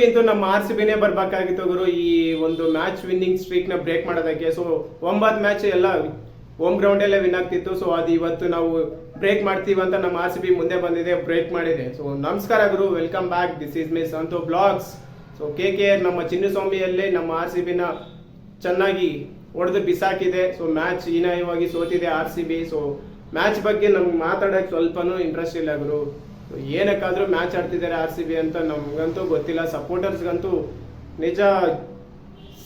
ಅಂತೂ ನಮ್ಮ RCBನೇ ಬರ್ಬೇಕಾಗಿತ್ತು ಗುರು ಈ ಒಂದು ಮ್ಯಾಚ್ ವಿನ್ನಿಂಗ್ ಸ್ಟ್ರೀಕ್ ನ ಬ್ರೇಕ್ ಮಾಡೋದಕ್ಕೆ. ಸೊ 9 ಮ್ಯಾಚ್ ಎಲ್ಲ ಹೋಮ್ ಗ್ರೌಂಡ್ ಅಲ್ಲೇ ವಿನ್ ಆಗ್ತಿತ್ತು. ಸೊ ಅದು ಇವತ್ತು ನಾವು ಬ್ರೇಕ್ ಮಾಡ್ತೀವಿ ಅಂತ ನಮ್ಮ RCB ಮುಂದೆ ಬಂದಿದೆ, ಬ್ರೇಕ್ ಮಾಡಿದೆ. ಸೊ ನಮಸ್ಕಾರ ಗುರು, welcome back. This is my Santhu blogs. So KKR ನಮ್ಮ ಚಿನ್ನಸ್ವಾಮಿಯಲ್ಲೇ ನಮ್ಮ RCBನ ಚೆನ್ನಾಗಿ ಹೊಡೆದು ಬಿಸಾಕಿದೆ. ಸೊ ಮ್ಯಾಚ್ ಹೀನಾಯವಾಗಿ ಸೋತಿದೆ RCB. ಸೊ ಮ್ಯಾಚ್ ಬಗ್ಗೆ ನಮ್ಗೆ ಮಾತಾಡೋಕೆ ಸ್ವಲ್ಪನೂ ಇಂಟ್ರೆಸ್ಟ್ ಇಲ್ಲ ಗುರು. ಏನಕ್ಕಾದ್ರೂ ಮ್ಯಾಚ್ ಆಡ್ತಿದ್ದಾರೆ RCB ಅಂತ ನಮ್ಗಂತೂ ಗೊತ್ತಿಲ್ಲ. ಸಪೋರ್ಟರ್ಸ್ಗಂತೂ ನಿಜ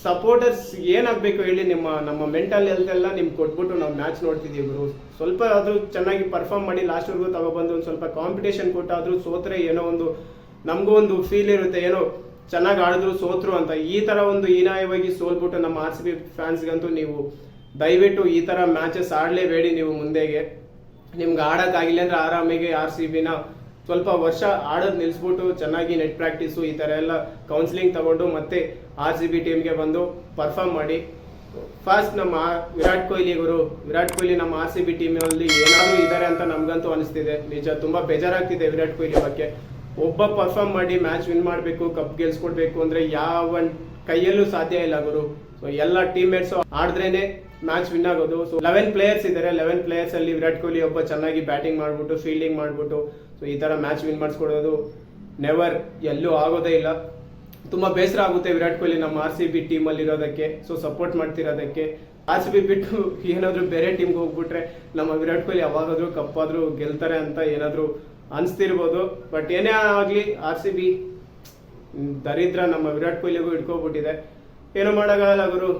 ಸಪೋರ್ಟರ್ಸ್ ಏನಾಗಬೇಕು ಹೇಳಿ, ನಮ್ಮ ಮೆಂಟಲ್ ಹೆಲ್ತ್ ಎಲ್ಲ ನಿಮ್ಗೆ ಕೊಟ್ಬಿಟ್ಟು ನಾವು ಮ್ಯಾಚ್ ನೋಡ್ತಿದ್ದೀವಿ ಗುರು. ಸ್ವಲ್ಪ ಆದರೂ ಚೆನ್ನಾಗಿ ಪರ್ಫಾರ್ಮ್ ಮಾಡಿ ಲಾಸ್ಟ್ವರೆಗೂ ತಗೊಬಂದು ಒಂದು ಸ್ವಲ್ಪ ಕಾಂಪಿಟೇಷನ್ ಕೊಟ್ಟಾದರೂ ಸೋತ್ರೆ ಏನೋ ಒಂದು ನಮಗೂ ಒಂದು ಫೀಲ್ ಇರುತ್ತೆ, ಏನೋ ಚೆನ್ನಾಗಿ ಆಡಿದ್ರು ಸೋತ್ರು ಅಂತ. ಈ ಥರ ಒಂದು ಹೀನಾಯವಾಗಿ ಸೋಲ್ಬಿಟ್ಟು ನಮ್ಮ RCB ಫ್ಯಾನ್ಸ್ಗಂತೂ ನೀವು ದಯವಿಟ್ಟು ಈ ಥರ ಮ್ಯಾಚಸ್ ಆಡಲೇಬೇಡಿ. ನೀವು ಮುಂದೆಗೆ ನಿಮ್ಗೆ ಆಡೋಕ್ಕಾಗಿಲ್ಲ ಅಂದರೆ ಆರಾಮಿಗೆ RCBನ ಸ್ವಲ್ಪ ವರ್ಷ ಆಡೋದು ನಿಲ್ಲಿಸ್ಬಿಟ್ಟು ಚೆನ್ನಾಗಿ ನೆಟ್ ಪ್ರಾಕ್ಟೀಸು ಈ ಥರ ಎಲ್ಲ ಕೌನ್ಸಿಲಿಂಗ್ ತಗೊಂಡು ಮತ್ತೆ RCB ಟೀಮ್ಗೆ ಬಂದು ಪರ್ಫಾರ್ಮ್ ಮಾಡಿ. ಫಸ್ಟ್ ನಮ್ಮ ವಿರಾಟ್ ಕೊಹ್ಲಿ ಗುರು, ವಿರಾಟ್ ಕೊಹ್ಲಿ ನಮ್ಮ RCB ಟೀಮಲ್ಲಿ ಏನಾದರೂ ಇದ್ದಾರೆ ಅಂತ ನಮಗಂತೂ ಅನಿಸ್ತಿದೆ. ನಿಜ ತುಂಬ ಬೇಜಾರಾಗ್ತಿದೆ ವಿರಾಟ್ ಕೊಹ್ಲಿ ಬಗ್ಗೆ. ಒಬ್ಬ ಪರ್ಫಾರ್ಮ್ ಮಾಡಿ ಮ್ಯಾಚ್ ವಿನ್ ಮಾಡಬೇಕು, ಕಪ್ ಗೆಲ್ಸ್ಕೊಡ್ಬೇಕು ಅಂದರೆ ಯಾವ ಕೈಯಲ್ಲೂ ಸಾಧ್ಯ ಇಲ್ಲ ಗುರು. ಸೊ ಎಲ್ಲ ಟೀಮ್ ಮೇಟ್ಸು ಆಡಿದ್ರೇನೆ ಮ್ಯಾಚ್ ವಿನ್ ಆಗೋದು. ಸೊ 11 ಪ್ಲೇಯರ್ಸ್ ಇದ್ದಾರೆ, 11 ಪ್ಲೇಯರ್ಸ್ ಅಲ್ಲಿ ವಿರಾಟ್ ಕೊಹ್ಲಿ ಒಬ್ಬ ಚೆನ್ನಾಗಿ ಬ್ಯಾಟಿಂಗ್ ಮಾಡ್ಬಿಟ್ಟು ಫೀಲ್ಡಿಂಗ್ ಮಾಡ್ಬಿಟ್ಟು ಸೊ ಈ ತರ ಮ್ಯಾಚ್ ವಿನ್ ಮಾಡಿಸ್ಕೊಡೋದು ನೆವರ್ ಎಲ್ಲೂ ಆಗೋದೇ ಇಲ್ಲ. ತುಂಬಾ ಬೇಸರ ಆಗುತ್ತೆ ವಿರಾಟ್ ಕೊಹ್ಲಿ ನಮ್ಮ RCB ಟೀಮಲ್ಲಿ ಇರೋದಕ್ಕೆ, ಸೊ ಸಪೋರ್ಟ್ ಮಾಡ್ತಿರೋದಕ್ಕೆ. RCB ಬಿಟ್ಟು ಏನಾದ್ರು ಬೇರೆ ಟೀಮ್ಗೆ ಹೋಗ್ಬಿಟ್ರೆ ನಮ್ಮ ವಿರಾಟ್ ಕೊಹ್ಲಿ ಯಾವಾಗಾದ್ರೂ ಕಪ್ಪಾದ್ರೂ ಗೆಲ್ತಾರೆ ಅಂತ ಏನಾದ್ರು ಅನ್ಸ್ತಿರ್ಬೋದು. ಬಟ್ ಏನೇ ಆಗ್ಲಿ RCB ದರಿದ್ರ ನಮ್ಮ ವಿರಾಟ್ ಕೊಹ್ಲಿಗೂ ಇಟ್ಕೋಬಿಟ್ಟಿದೆ, ಏನೋ ಮಾಡೋಕ್ಕಾಗಲ್ಲ ಗುರು.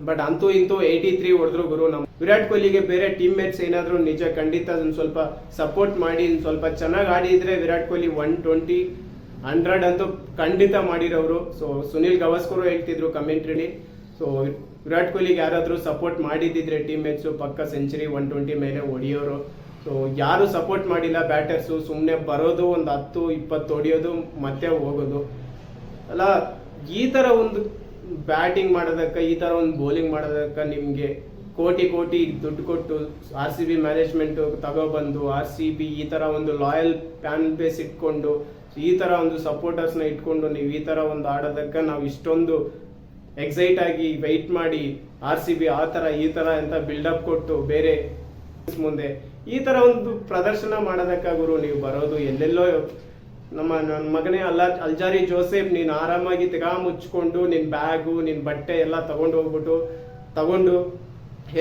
ಬಟ್ ಅಂತೂ ಇಂತೂ 83 ಹೊಡೆದ್ರು ಗುರು. ನಮ್ಮ ವಿರಾಟ್ ಕೊಹ್ಲಿಗೆ ಬೇರೆ ಟೀಮ್ ಮೇಟ್ಸ್ ಏನಾದ್ರು ನಿಜ ಖಂಡಿತ ಒಂದು ಸ್ವಲ್ಪ ಸಪೋರ್ಟ್ ಮಾಡಿ ಸ್ವಲ್ಪ ಚೆನ್ನಾಗಿ ಆಡಿದ್ರೆ ವಿರಾಟ್ ಕೊಹ್ಲಿ 120 100 ಅಂತೂ ಖಂಡಿತ ಮಾಡಿರೋರು. ಸೊ ಸುನಿಲ್ ಗವಾಸ್ಕರ್ ಹೇಳ್ತಿದ್ರು ಕಮೆಂಟ್ರಿಲಿ, ಸೊ ವಿರಾಟ್ ಕೊಹ್ಲಿಗೆ ಯಾರಾದ್ರೂ ಸಪೋರ್ಟ್ ಮಾಡಿದ್ದಿದ್ರೆ ಟೀಮ್ ಮೇಟ್ಸು ಪಕ್ಕ ಸೆಂಚುರಿ 120 ಮೇಲೆ ಹೊಡಿಯೋರು. ಸೊ ಯಾರು ಸಪೋರ್ಟ್ ಮಾಡಿಲ್ಲ ಬ್ಯಾಟರ್ಸು, ಸುಮ್ಮನೆ ಬರೋದು ಒಂದು 10-20 ಹೊಡಿಯೋದು ಮತ್ತೆ ಹೋಗೋದು ಅಲ್ಲ. ಈ ಥರ ಒಂದು ಬ್ಯಾಟಿಂಗ್ ಮಾಡೋದಕ್ಕೆ, ಈ ಥರ ಒಂದು ಬೌಲಿಂಗ್ ಮಾಡೋದಕ್ಕೆ ನಿಮಗೆ ಕೋಟಿ ದುಡ್ಡು ಕೊಟ್ಟು RCB ಮ್ಯಾನೇಜ್ಮೆಂಟ್ ತಗೊಬಂದು RCB ಈ ಥರ ಒಂದು ಲಾಯಲ್ ಫ್ಯಾನ್ ಬೇಸ್ ಇಟ್ಕೊಂಡು ಈ ಥರ ಒಂದು ಸಪೋರ್ಟರ್ಸ್ನ ಇಟ್ಕೊಂಡು ನೀವು ಈ ಥರ ಒಂದು ಆಡೋದಕ್ಕೆ ನಾವು ಇಷ್ಟೊಂದು ಎಕ್ಸೈಟ್ ಆಗಿ ವೆಯ್ಟ್ ಮಾಡಿ RCB ಆ ಥರ ಈ ಥರ ಅಂತ ಬಿಲ್ಡಪ್ ಕೊಟ್ಟು ಬೇರೆ ಮುಂದೆ ಈ ಥರ ಒಂದು ಪ್ರದರ್ಶನ ಮಾಡೋದಕ್ಕೆ ಗುರು ನೀವು ಬರೋದು. ಎಲ್ಲೆಲ್ಲೋ ನನ್ನ ಮಗನೇ ಅಲ್ಜಾರಿ ಜೋಸೆಫ್, ನೀನು ಆರಾಮಾಗಿ ಮುಚ್ಕೊಂಡು ನಿನ್ನ ಬ್ಯಾಗು ನಿನ್ನ ಬಟ್ಟೆ ಎಲ್ಲ ತಗೊಂಡು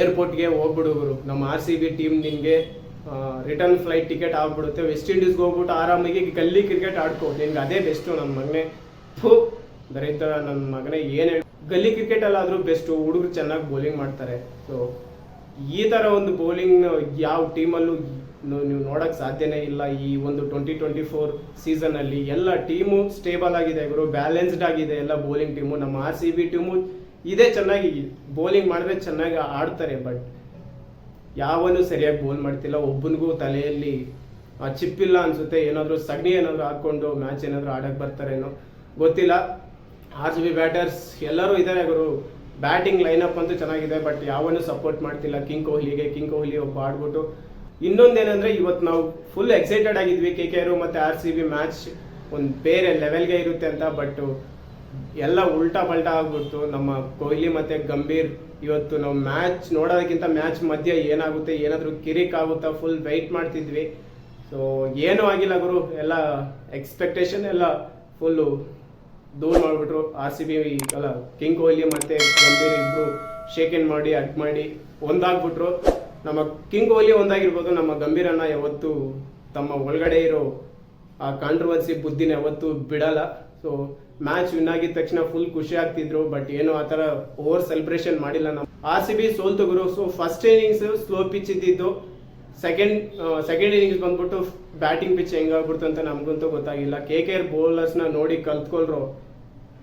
ಏರ್ಪೋರ್ಟ್ಗೆ ಹೋಗ್ಬಿಡು ಗುರು. ನಮ್ಮ RCB ಟೀಮ್ ನಿನಗೆ ರಿಟರ್ನ್ ಫ್ಲೈಟ್ ಟಿಕೆಟ್ ಆಗ್ಬಿಡುತ್ತೆ. ವೆಸ್ಟ್ ಇಂಡೀಸ್ಗೆ ಹೋಗ್ಬಿಟ್ಟು ಆರಾಮಾಗಿ ಗಲ್ಲಿ ಕ್ರಿಕೆಟ್ ಆಡ್ಕೋ, ನಿನ್ಗೆ ಅದೇ ಬೆಸ್ಟು ನನ್ನ ಮಗನೇ. ದರಿದ್ರ ನನ್ನ ಮಗನೇ, ಏನೇ ಗಲ್ಲಿ ಕ್ರಿಕೆಟ್ ಅಲ್ಲಾದರೂ ಬೆಸ್ಟು, ಹುಡುಗರು ಚೆನ್ನಾಗಿ ಬೌಲಿಂಗ್ ಮಾಡ್ತಾರೆ. ಸೊ ಈ ಥರ ಒಂದು ಬೌಲಿಂಗ್ ಯಾವ ಟೀಮಲ್ಲೂ ನೀವು ನೋಡೋಕ್ಕೆ ಸಾಧ್ಯನೇ ಇಲ್ಲ. ಈ ಒಂದು 2024 ಸೀಸನಲ್ಲಿ ಎಲ್ಲ ಟೀಮು ಸ್ಟೇಬಲ್ ಆಗಿದೆ ಗುರು, ಬ್ಯಾಲೆನ್ಸ್ಡ್ ಆಗಿದೆ ಎಲ್ಲ ಬೌಲಿಂಗ್ ಟೀಮು. ನಮ್ಮ RCB ಟೀಮು ಇದೇ ಚೆನ್ನಾಗಿ ಬೌಲಿಂಗ್ ಮಾಡಿದ್ರೆ ಚೆನ್ನಾಗಿ ಆಡ್ತಾರೆ, ಬಟ್ ಯಾವನು ಸರಿಯಾಗಿ ಬೌಲ್ ಮಾಡ್ತಿಲ್ಲ. ಒಬ್ಬನಿಗೂ ತಲೆಯಲ್ಲಿ ಚಿಪ್ಪಿಲ್ಲ ಅನ್ಸುತ್ತೆ, ಏನಾದರೂ ಸಗಣಿ ಏನಾದರೂ ಹಾಕ್ಕೊಂಡು ಮ್ಯಾಚ್ ಏನಾದರೂ ಆಡಕ್ಕೆ ಬರ್ತಾರೇನೋ ಗೊತ್ತಿಲ್ಲ. RCB ಬ್ಯಾಟರ್ಸ್ ಎಲ್ಲರೂ ಇದ್ದಾರೆ ಗುರು, ಬ್ಯಾಟಿಂಗ್ ಲೈನಪ್ ಅಂತೂ ಚೆನ್ನಾಗಿದೆ, ಬಟ್ ಯಾವನು ಸಪೋರ್ಟ್ ಮಾಡ್ತಿಲ್ಲ ಕಿಂಗ್ ಕೊಹ್ಲಿ ಒಬ್ಬ ಆಡ್ಬಿಟ್ಟು. ಇನ್ನೊಂದೇನೆಂದ್ರೆ ಇವತ್ತು ನಾವು ಫುಲ್ ಎಕ್ಸೈಟೆಡ್ ಆಗಿದ್ವಿ KKR ಮತ್ತು RCB ಮ್ಯಾಚ್ ಒಂದು ಬೇರೆ ಲೆವೆಲ್ಗೆ ಇರುತ್ತೆ ಅಂತ. ಬಟ್ ಎಲ್ಲ ಉಲ್ಟಾ ಪಲ್ಟಾ ಆಗ್ಬಿಡ್ತು. ನಮ್ಮ ಕೊಹ್ಲಿ ಮತ್ತು ಗಂಭೀರ್ ಇವತ್ತು ನಾವು ಮ್ಯಾಚ್ ನೋಡೋದಕ್ಕಿಂತ ಮ್ಯಾಚ್ ಮಧ್ಯೆ ಏನಾಗುತ್ತೆ, ಏನಾದರೂ ಕಿರಿಕ್ ಆಗುತ್ತಾ ಫುಲ್ ವೆಯ್ಟ್ ಮಾಡ್ತಿದ್ವಿ. ಸೊ ಏನೂ ಆಗಿಲ್ಲ ಗುರು, ಎಲ್ಲ ಎಕ್ಸ್ಪೆಕ್ಟೇಷನ್ ಎಲ್ಲ ಫುಲ್ಲು ದೂರ ಮಾಡಿಬಿಟ್ರು. RCB ಅಲ್ಲ ಕಿಂಗ್ ಕೊಹ್ಲಿ ಮತ್ತು ಗಂಭೀರ್ ಇಬ್ಬರು ಶೇಕ್ ಹ್ಯಾಂಡ್ ಮಾಡಿ ಅಟ್ ಮಾಡಿ ಒಂದಾಗ್ಬಿಟ್ರು. ನಮ್ಮ ಕಿಂಗ್ ಕೊಹ್ಲಿ ಒಂದಾಗಿರ್ಬೋದು, ನಮ್ಮ ಗಂಭೀರನ್ನ ಯಾವತ್ತು ತಮ್ಮ ಒಳಗಡೆ ಇರೋ ಆ ಕಾಂಟ್ರವರ್ಸಿ ಬುದ್ಧಿನ ಯಾವತ್ತು ಬಿಡಲ್ಲ. ಸೊ ಮ್ಯಾಚ್ ವಿನ್ ಆಗಿದ ತಕ್ಷಣ ಫುಲ್ ಖುಷಿ ಆಗ್ತಿದ್ರು, ಬಟ್ ಏನು ಆ ಥರ ಓವರ್ ಸೆಲೆಬ್ರೇಷನ್ ಮಾಡಿಲ್ಲ. ನಮ್ಮ RCB ಸೋಲ್ತು ಗುರು. So first innings slow pitch ಇದ್ದಿದ್ದು, ಸೆಕೆಂಡ್ ಇನ್ನಿಂಗ್ಸ್ ಬಂದ್ಬಿಟ್ಟು ಬ್ಯಾಟಿಂಗ್ ಪಿಚ್ ಹೆಂಗಾಗ್ಬಿಡ್ತು ಅಂತ ನಮಗಂತೂ ಗೊತ್ತಾಗಿಲ್ಲ. KKR ಬೌಲರ್ಸ್ನ ನೋಡಿ ಕಲ್ತ್ಕೊಳ್ರು.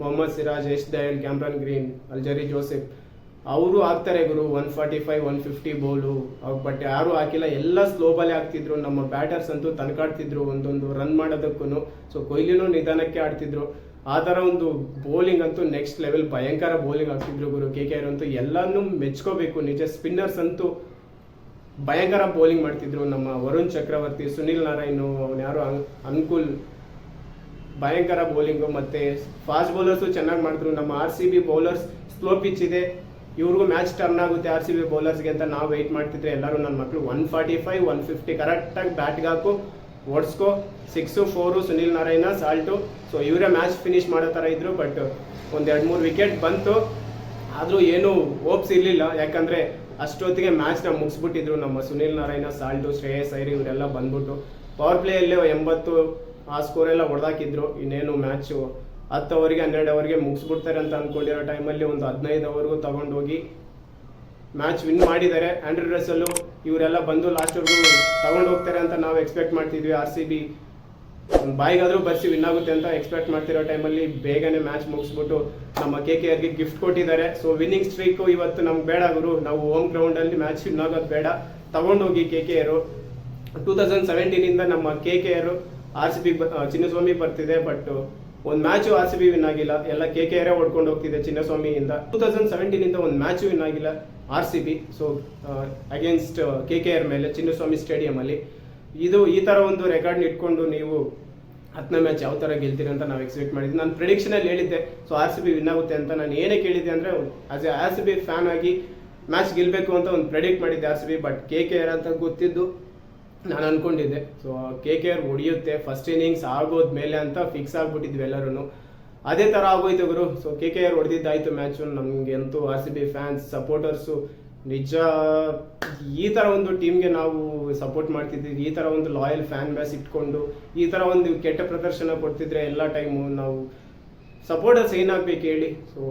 Mohammed Siraj, Yash Dayal, Cameron Green, Alzarri Joseph ಅವರು ಆಗ್ತಾರೆ ಗುರು 145-150 ಬೌಲು, ಬಟ್ ಯಾರು ಹಾಕಿಲ್ಲ, ಎಲ್ಲ ಸ್ಲೋ ಬಾಲೇ ಆಗ್ತಿದ್ರು. ನಮ್ಮ ಬ್ಯಾಟರ್ಸ್ ಅಂತೂ ತನಕಾಡ್ತಿದ್ರು ಒಂದೊಂದು ರನ್ ಮಾಡೋದಕ್ಕೂ. ಸೊ ಕೊಹ್ಲಿನೂ ನಿಧಾನಕ್ಕೆ ಆಡ್ತಿದ್ರು. ಆ ಥರ ಒಂದು ಬೌಲಿಂಗ್ ಅಂತೂ ನೆಕ್ಸ್ಟ್ ಲೆವೆಲ್ ಭಯಂಕರ ಬೌಲಿಂಗ್ ಆಗ್ತಿದ್ರು ಗುರು. KKR ಅಂತೂ ಎಲ್ಲಾನು ಮೆಚ್ಕೋಬೇಕು ನಿಜ. ಸ್ಪಿನ್ನರ್ಸ್ ಅಂತೂ ಭಯಂಕರ ಬೌಲಿಂಗ್ ಮಾಡ್ತಿದ್ರು. ನಮ್ಮ ವರುಣ್ ಚಕ್ರವರ್ತಿ, ಸುನಿಲ್ ನಾರಾಯಣ್, ಅವನು ಯಾರು ಅನುಕೂಲ್ ಭಯಂಕರ ಬೌಲಿಂಗು, ಮತ್ತು ಫಾಸ್ಟ್ ಬೌಲರ್ಸು ಚೆನ್ನಾಗಿ ಮಾಡಿದ್ರು. ನಮ್ಮ RCB ಬೌಲರ್ಸ್ ಸ್ಲೋ ಪಿಚ್ ಇದೆ, ಇವ್ರಿಗೂ ಮ್ಯಾಚ್ ಟರ್ನ್ ಆಗುತ್ತೆ RCB ಬೌಲರ್ಸ್ಗೆ ಅಂತ ನಾವು ವೆಯ್ಟ್ ಮಾಡ್ತಿದ್ರೆ ಎಲ್ಲರೂ ನನ್ನ ಮಕ್ಕಳು 145 150 ಕರೆಕ್ಟಾಗಿ ಬ್ಯಾಟ್ಗೆ ಹಾಕು ಓಡಿಸ್ಕೋ, 6 4 ಸುನಿಲ್ ನಾರಾಯಣ ಸಾಲ್ಟು. ಸೊ ಇವರೇ ಮ್ಯಾಚ್ ಫಿನಿಶ್ ಮಾಡೋ ಥರ ಇದ್ರು. ಬಟ್ ಒಂದು 2-3 ವಿಕೆಟ್ ಬಂತು, ಆದರೂ ಏನೂ ಹೋಪ್ಸ್ ಇರಲಿಲ್ಲ. ಯಾಕಂದರೆ ಅಷ್ಟೊತ್ತಿಗೆ ಮ್ಯಾಚ್ನ ಮುಗಿಸ್ಬಿಟ್ಟಿದ್ರು ನಮ್ಮ ಸುನಿಲ್ ನಾರಾಯಣ, ಸಾಲ್ಟು, ಶ್ರೇಯಸ್ ಅಯ್ಯರ್ ಇವರೆಲ್ಲ ಬಂದ್ಬಿಟ್ಟು ಪವರ್ ಪ್ಲೇಯಲ್ಲೇ 80 ಆ ಸ್ಕೋರೆಲ್ಲ ಹೊಡೆದಾಕಿದ್ರು. ಇನ್ನೇನು ಮ್ಯಾಚು 10 ಓವರ್ಗೆ 12 ಓವರ್ಗೆ ಮುಗಿಸ್ಬಿಡ್ತಾರೆ ಅಂತ ಅಂದ್ಕೊಂಡಿರೋ ಟೈಮಲ್ಲಿ ಒಂದು 15 ಓವರ್ಗೂ ತಗೊಂಡೋಗಿ ಮ್ಯಾಚ್ ವಿನ್ ಮಾಡಿದ್ದಾರೆ. ಆಂಡ್ರೂ ರಸೆಲ್ಲು ಇವರೆಲ್ಲ ಬಂದು ಲಾಸ್ಟ್ವರೆಗೂ ತಗೊಂಡು ಹೋಗ್ತಾರೆ ಅಂತ ನಾವು ಎಕ್ಸ್ಪೆಕ್ಟ್ ಮಾಡ್ತಿದ್ವಿ. RCB ಒಂದು ಬಾಯಿಗಾದರೂ ಬರ್ಸಿ ವಿನ್ ಆಗುತ್ತೆ ಅಂತ ಎಕ್ಸ್ಪೆಕ್ಟ್ ಮಾಡ್ತಿರೋ ಟೈಮಲ್ಲಿ ಬೇಗನೆ ಮ್ಯಾಚ್ ಮುಗಿಸ್ಬಿಟ್ಟು ನಮ್ಮ KKRಗೆ ಗಿಫ್ಟ್ ಕೊಟ್ಟಿದ್ದಾರೆ. ಸೊ ವಿನ್ನಿಂಗ್ ಸ್ಟ್ರೀಕು ಇವತ್ತು ನಮ್ಗೆ ಬೇಡ ಗುರು, ನಾವು ಹೋಮ್ ಗ್ರೌಂಡಲ್ಲಿ ಮ್ಯಾಚ್ ವಿನ್ ಆಗೋದು ಬೇಡ, ತಗೊಂಡೋಗಿ KKR. 2017 ನಮ್ಮ KKR RCB ಚಿನ್ನಸ್ವಾಮಿ ಬರ್ತಿದೆ, ಬಟ್ ಒಂದು ಮ್ಯಾಚು RCB ವಿನ್ ಆಗಿಲ್ಲ, ಎಲ್ಲ KKR ಹೊಡ್ಕೊಂಡು ಹೋಗ್ತಿದೆ ಚಿನ್ನಸ್ವಾಮಿಯಿಂದ. 2017 ಒಂದು ಮ್ಯಾಚು ವಿನ್ ಆಗಿಲ್ಲ RCB. ಸೊ ಅಗೇನ್ಸ್ಟ್ KKR ಮೇಲೆ ಚಿನ್ನಸ್ವಾಮಿ ಸ್ಟೇಡಿಯಮಲ್ಲಿ ಈ ಥರ ಒಂದು ರೆಕಾರ್ಡ್ನ ಇಟ್ಕೊಂಡು ನೀವು 10ನೇ ಮ್ಯಾಚ್ ಯಾವ ಥರ ಗೆಲ್ತೀರಿ ಅಂತ ನಾವು ಎಕ್ಸ್ಪೆಕ್ಟ್ ಮಾಡಿದ್ವಿ. ನಾನು ಪ್ರಿಡಿಕ್ಷನಲ್ಲಿ ಹೇಳಿದ್ದೆ ಸೊ RCB ವಿನ್ ಆಗುತ್ತೆ ಅಂತ. ನಾನು ಏನಕ್ಕೆ ಹೇಳಿದ್ದೆ ಅಂದರೆ ಆಸ್ ಎ RCB ಫ್ಯಾನ್ ಆಗಿ ಮ್ಯಾಚ್ ಗೆಲ್ಲಬೇಕು ಅಂತ ಒಂದು ಪ್ರೆಡಿಕ್ಟ್ ಮಾಡಿದ್ದೆ RCB. ಬಟ್ KKR ಅಂತ ಗೊತ್ತಿದ್ದು ನಾನು ಅನ್ಕೊಂಡಿದ್ದೆ ಸೊ KKR ಹೊಡಿಯುತ್ತೆ ಫಸ್ಟ್ ಇನ್ನಿಂಗ್ಸ್ ಆಗೋದ್ಮೇಲೆ ಅಂತ ಫಿಕ್ಸ್ ಆಗಿಬಿಟ್ಟಿದ್ವಿ ಎಲ್ಲರೂ. ಅದೇ ಥರ ಆಗೋಯ್ತು ಗುರು. ಸೊ KKR ಹೊಡೆದಿದ್ದಾಯ್ತು ಮ್ಯಾಚು. ನಮಗೆ ಅಂತೂ RCB ಫ್ಯಾನ್ಸ್ ಸಪೋರ್ಟರ್ಸು ನಿಜ ಈ ಥರ ಒಂದು ಟೀಮ್ಗೆ ನಾವು ಸಪೋರ್ಟ್ ಮಾಡ್ತಿದ್ವಿ, ಈ ಥರ ಒಂದು ಲಾಯಲ್ ಫ್ಯಾನ್ ಬೇಸ್ ಇಟ್ಕೊಂಡು ಈ ಥರ ಒಂದು ಕೆಟ್ಟ ಪ್ರದರ್ಶನ ಕೊಡ್ತಿದ್ರೆ ಎಲ್ಲ ಟೈಮು ನಾವು ಸಪೋರ್ಟರ್ಸ್ ಏನಾಗಬೇಕು ಹೇಳಿ. ಸೊ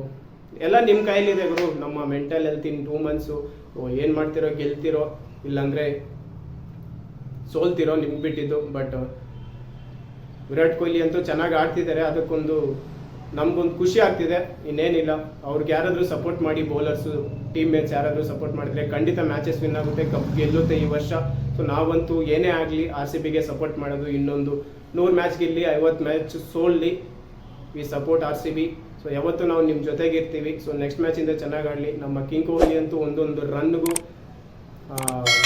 ಎಲ್ಲ ನಿಮ್ಮ ಕೈಲಿದೆ ಗುರು. ನಮ್ಮ ಮೆಂಟಲ್ ಹೆಲ್ತ್ ಇನ್ 2 ಮಂತ್ಸು ಏನು ಮಾಡ್ತಿರೋ, ಗೆಲ್ತಿರೋ ಇಲ್ಲಾಂದರೆ ಸೋಲ್ತಿರೋ ನಿಮ್ಗೆ ಬಿಟ್ಟಿದ್ದು. ಬಟ್ ವಿರಾಟ್ ಕೊಹ್ಲಿ ಅಂತೂ ಚೆನ್ನಾಗಿ ಆಡ್ತಿದ್ದಾರೆ, ಅದಕ್ಕೊಂದು ನಮಗೊಂದು ಖುಷಿ ಆಗ್ತಿದೆ. ಇನ್ನೇನಿಲ್ಲ, ಅವ್ರಿಗೆ ಯಾರಾದರೂ ಸಪೋರ್ಟ್ ಮಾಡಿ, ಬೌಲರ್ಸು ಟೀಮ್ ಮೇಟ್ಸ್ ಯಾರಾದರೂ ಸಪೋರ್ಟ್ ಮಾಡಿದ್ರೆ ಖಂಡಿತ ಮ್ಯಾಚಸ್ ವಿನ್ ಆಗುತ್ತೆ, ಕಪ್ ಗೆಲ್ಲುತ್ತೆ ಈ ವರ್ಷ. ಸೊ ನಾವಂತೂ ಏನೇ ಆಗಲಿ RCBಗೆ ಸಪೋರ್ಟ್ ಮಾಡೋದು. ಇನ್ನೊಂದು 100 ಮ್ಯಾಚ್ ಗೆಲ್ಲಿ, 50 ಮ್ಯಾಚ್ ಸೋಲ್ಲಿ, ವಿ ಸಪೋರ್ಟ್ RCB. ಸೊ ಯಾವತ್ತೂ ನಾವು ನಿಮ್ಮ ಜೊತೆಗಿರ್ತೀವಿ. ಸೊ ನೆಕ್ಸ್ಟ್ ಮ್ಯಾಚಿಂದ ಚೆನ್ನಾಗಿ ಆಡಲಿ. ನಮ್ಮ ಕಿಂಗ್ ಕೊಹ್ಲಿ ಅಂತೂ ಒಂದೊಂದು ರನ್ಗೂ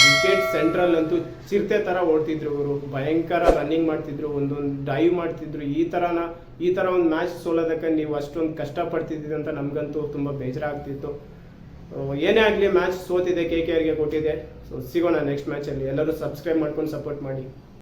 ವಿಕೆಟ್ ಸೆಂಟ್ರಲ್ ಅಂತೂ ಚಿರತೆ ಥರ ಓಡ್ತಿದ್ರು ಅವರು, ಭಯಂಕರ ರನ್ನಿಂಗ್ ಮಾಡ್ತಿದ್ರು, ಒಂದೊಂದು ಡೈವ್ ಮಾಡ್ತಿದ್ರು. ಈ ಥರ ಒಂದು ಮ್ಯಾಚ್ ಸೋಲೋದಕ್ಕೆ ನೀವು ಅಷ್ಟೊಂದು ಕಷ್ಟಪಡ್ತಿದ್ದೀರಿ ಅಂತ ನಮಗಂತೂ ತುಂಬ ಬೇಜಾರಾಗ್ತಿತ್ತು. ಏನೇ ಆಗಲಿ ಮ್ಯಾಚ್ ಸೋತಿದೆ, KKRಗೆ ಕೊಟ್ಟಿದೆ. ಸೊ ಸಿಗೋಣ ನೆಕ್ಸ್ಟ್ ಮ್ಯಾಚಲ್ಲಿ. ಎಲ್ಲರೂ ಸಬ್ಸ್ಕ್ರೈಬ್ ಮಾಡ್ಕೊಂಡು ಸಪೋರ್ಟ್ ಮಾಡಿ.